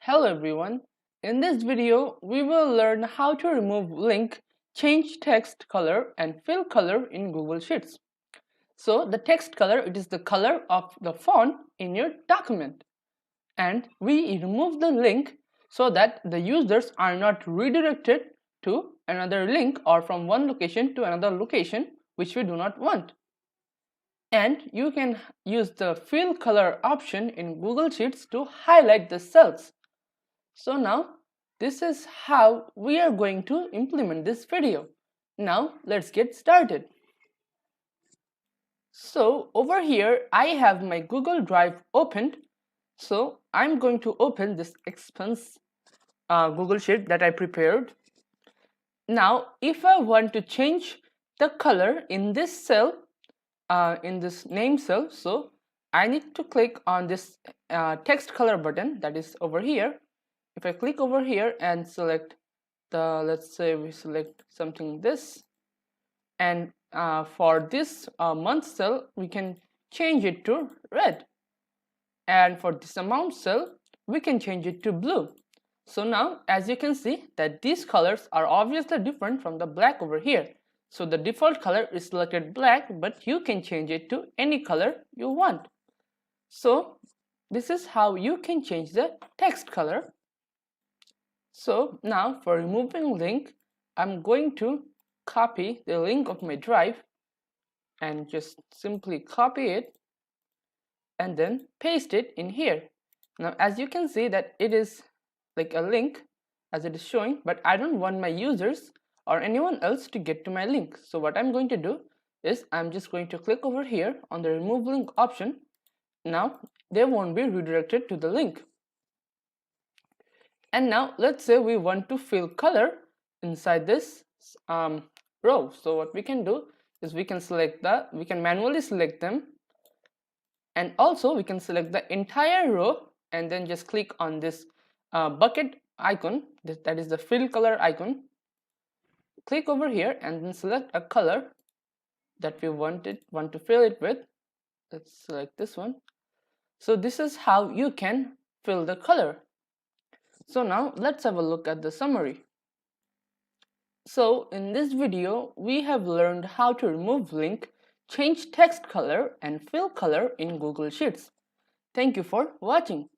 Hello everyone. In this video, we will learn how to remove link, change text color and fill color in Google Sheets. So the text color, it is the color of the font in your document. And we remove the link so that the users are not redirected to another link or from one location to another location which we do not want. And you can use the fill color option in Google Sheets to highlight the cells. So now this is how we are going to implement this video. Now let's get started. So over here I have my Google Drive opened. So I'm going to open this expense Google Sheet that I prepared. Now if I want to change the color in this cell, in this name cell, so I need to click on this text color button that is over here. If I click over here and select let's say we select something this, and for this month cell we can change it to red, and for this amount cell we can change it to blue. So now as you can see that these colors are obviously different from the black over here. So the default color is selected black, but you can change it to any color you want. So this is how you can change the text color. So now for removing link, I'm going to copy the link of my drive and just simply copy it and then paste it in here. Now as you can see that it is like a link as it is showing, but I don't want my users or anyone else to get to my link. So what I'm going to do is I'm just going to click over here on the remove link option. Now they won't be redirected to the link. And now let's say we want to fill color inside this row. So what we can do is we can manually select them, and also we can select the entire row and then just click on this bucket icon, that is the fill color icon. Click over here and then select a color that we want to fill it with. Let's select this one. So this is how you can fill the color. So now let's have a look at the summary. So in this video we have learned how to remove link, change text color and fill color in Google Sheets. Thank you for watching.